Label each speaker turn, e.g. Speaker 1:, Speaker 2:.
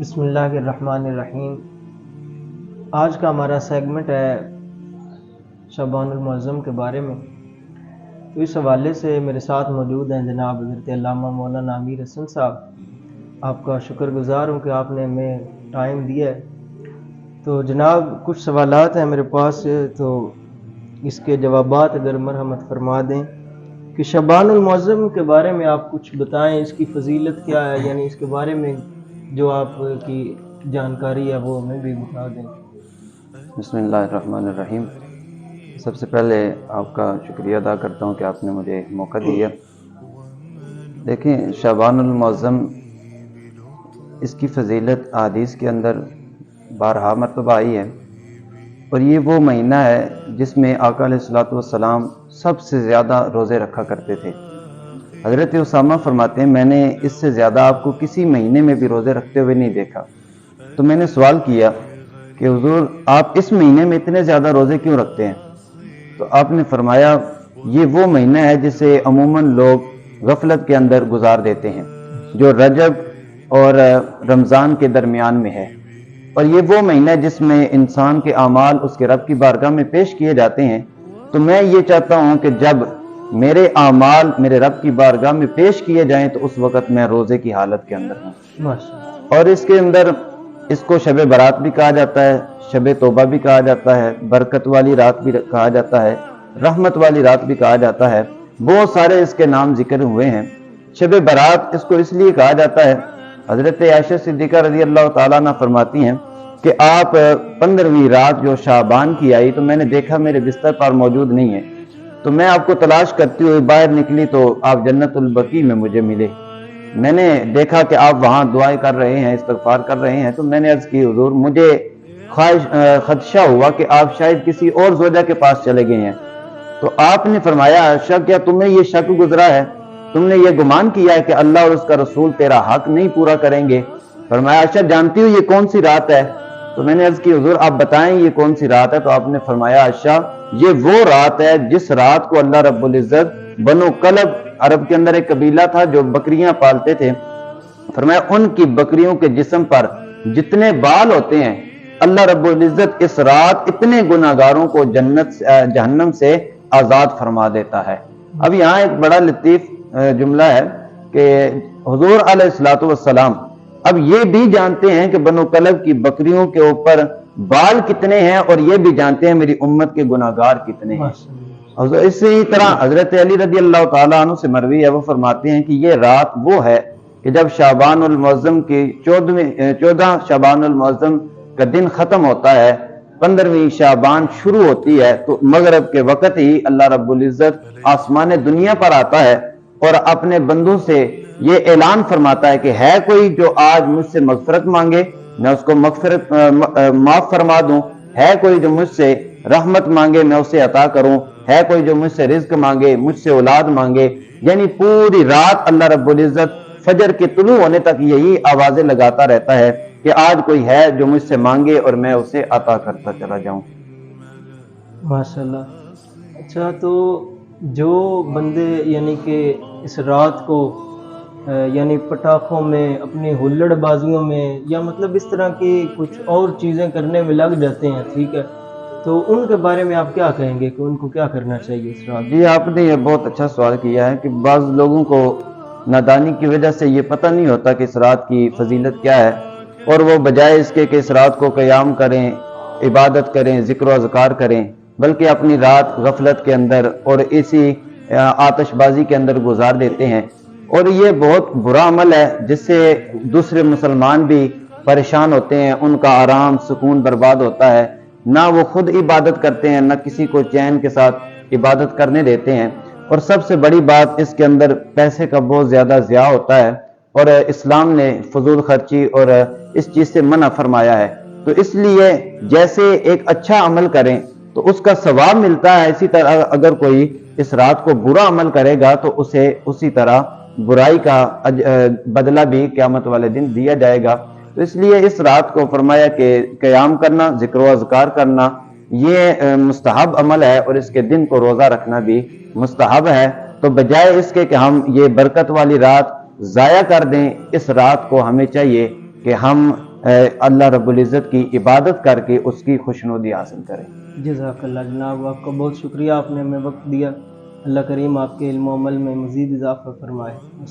Speaker 1: بسم اللہ الرحمن الرحیم۔ آج کا ہمارا سیگمنٹ ہے شعبان المعظم کے بارے میں۔ تو اس حوالے سے میرے ساتھ موجود ہیں جناب حضرت علامہ مولانا امیر حسن صاحب۔ آپ کا شکر گزار ہوں کہ آپ نے ہمیں ٹائم دیا ہے۔ تو جناب کچھ سوالات ہیں میرے پاس، تو اس کے جوابات اگر مرحمت فرما دیں کہ شعبان المعظم کے بارے میں آپ کچھ بتائیں، اس کی فضیلت کیا ہے، یعنی اس کے بارے میں جو آپ کی جانکاری ہے وہ ہمیں بھی بتا دیں۔
Speaker 2: بسم اللہ الرحمن الرحیم۔ سب سے پہلے آپ کا شکریہ ادا کرتا ہوں کہ آپ نے مجھے موقع دیا۔ دیکھیں، شعبان المعظم اس کی فضیلت احادیث کے اندر بارہا مرتبہ آئی ہے، اور یہ وہ مہینہ ہے جس میں آقا علیہ الصلوۃ والسلام سب سے زیادہ روزے رکھا کرتے تھے۔ حضرت اسامہ فرماتے ہیں میں نے اس سے زیادہ آپ کو کسی مہینے میں بھی روزے رکھتے ہوئے نہیں دیکھا۔ تو میں نے سوال کیا کہ حضور آپ اس مہینے میں اتنے زیادہ روزے کیوں رکھتے ہیں؟ تو آپ نے فرمایا یہ وہ مہینہ ہے جسے عموماً لوگ غفلت کے اندر گزار دیتے ہیں، جو رجب اور رمضان کے درمیان میں ہے، اور یہ وہ مہینہ ہے جس میں انسان کے اعمال اس کے رب کی بارگاہ میں پیش کیے جاتے ہیں۔ تو میں یہ چاہتا ہوں کہ جب میرے اعمال میرے رب کی بارگاہ میں پیش کیے جائیں تو اس وقت میں روزے کی حالت کے اندر ہوں۔ اور اس کے اندر اس کو شب برات بھی کہا جاتا ہے، شب توبہ بھی کہا جاتا ہے، برکت والی رات بھی کہا جاتا ہے، رحمت والی رات بھی کہا جاتا ہے، بہت سارے اس کے نام ذکر ہوئے ہیں۔ شب برات اس کو اس لیے کہا جاتا ہے، حضرت عائشہ صدیقہ رضی اللہ تعالیٰ عنہ فرماتی ہیں کہ آپ 15ویں رات جو شعبان کی آئی تو میں نے دیکھا میرے بستر پر موجود نہیں ہے، تو میں آپ کو تلاش کرتی ہوئی باہر نکلی تو آپ جنت البقیع میں مجھے ملے۔ میں نے دیکھا کہ آپ وہاں دعائیں کر رہے ہیں، استغفار کر رہے ہیں، تو میں نے عرض کی حضور مجھے خدشہ ہوا کہ آپ شاید کسی اور زوجہ کے پاس چلے گئے ہیں۔ تو آپ نے فرمایا عائشہ کیا تمہیں یہ شک گزرا ہے، تم نے یہ گمان کیا ہے کہ اللہ اور اس کا رسول تیرا حق نہیں پورا کریں گے؟ فرمایا عائشہ جانتی ہو یہ کون سی رات ہے؟ تو میں نے عرض کی حضور آپ بتائیں یہ کون سی رات ہے؟ تو آپ نے فرمایا عائشہ یہ وہ رات ہے جس رات کو اللہ رب العزت بنو کلب، عرب کے اندر ایک قبیلہ تھا جو بکریاں پالتے تھے، فرمایا ان کی بکریوں کے جسم پر جتنے بال ہوتے ہیں اللہ رب العزت اس رات اتنے گناہگاروں کو جہنم سے آزاد فرما دیتا ہے۔ اب یہاں ایک بڑا لطیف جملہ ہے کہ حضور علیہ الصلوۃ والسلام اب یہ بھی جانتے ہیں کہ بنو کلب کی بکریوں کے اوپر بال کتنے ہیں، اور یہ بھی جانتے ہیں میری امت کے گناہگار کتنے ہیں۔ اسی طرح حضرت علی رضی اللہ تعالیٰ عنہ سے مروی ہے، وہ فرماتے ہیں کہ یہ رات وہ ہے کہ جب شعبان المعظم کی 14 شعبان المعظم کا دن ختم ہوتا ہے، 15ویں شعبان شروع ہوتی ہے، تو مغرب کے وقت ہی اللہ رب العزت آسمان دنیا پر آتا ہے اور اپنے بندوں سے یہ اعلان فرماتا ہے کہ ہے کوئی جو آج مجھ سے مغفرت مانگے میں اس کو معاف فرما دوں، ہے کوئی جو مجھ سے رحمت مانگے میں اسے عطا کروں، ہے کوئی جو مجھ سے رزق مانگے، مجھ سے اولاد مانگے۔ یعنی پوری رات اللہ رب العزت فجر کے طلوع ہونے تک یہی آوازیں لگاتا رہتا ہے کہ آج کوئی ہے جو مجھ سے مانگے اور میں اسے عطا کرتا چلا جاؤں۔
Speaker 1: ماشاءاللہ۔ اچھا، تو جو بندے یعنی کہ اس رات کو یعنی پٹاخوں میں، اپنی ہلڑ بازیوں میں، یا مطلب اس طرح کی کچھ اور چیزیں کرنے میں لگ جاتے ہیں، ٹھیک ہے، تو ان کے بارے میں آپ کیا کہیں گے کہ ان کو کیا کرنا چاہیے اس رات؟
Speaker 2: جی آپ نے یہ بہت اچھا سوال کیا ہے کہ بعض لوگوں کو نادانی کی وجہ سے یہ پتہ نہیں ہوتا کہ اس رات کی فضیلت کیا ہے، اور وہ بجائے اس کے کہ اس رات کو قیام کریں، عبادت کریں، ذکر و اذکار کریں، بلکہ اپنی رات غفلت کے اندر اور اسی آتش بازی کے اندر گزار دیتے ہیں، اور یہ بہت برا عمل ہے جس سے دوسرے مسلمان بھی پریشان ہوتے ہیں، ان کا آرام سکون برباد ہوتا ہے، نہ وہ خود عبادت کرتے ہیں، نہ کسی کو چین کے ساتھ عبادت کرنے دیتے ہیں، اور سب سے بڑی بات اس کے اندر پیسے کا بہت زیادہ ضیاع ہوتا ہے، اور اسلام نے فضول خرچی اور اس چیز سے منع فرمایا ہے۔ تو اس لیے جیسے ایک اچھا عمل کریں تو اس کا ثواب ملتا ہے، اسی طرح اگر کوئی اس رات کو برا عمل کرے گا تو اسے اسی طرح برائی کا بدلہ بھی قیامت والے دن دیا جائے گا۔ تو اس لیے اس رات کو فرمایا کہ قیام کرنا، ذکر و اذکار کرنا یہ مستحب عمل ہے، اور اس کے دن کو روزہ رکھنا بھی مستحب ہے۔ تو بجائے اس کے کہ ہم یہ برکت والی رات ضائع کر دیں، اس رات کو ہمیں چاہیے کہ ہم اللہ رب العزت کی عبادت کر کے اس کی خوشنودی حاصل کریں۔
Speaker 1: جزاک اللہ جناب، آپ کا بہت شکریہ، آپ نے ہمیں وقت دیا۔ اللہ کریم آپ کے علم و عمل میں مزید اضافہ فرمائے۔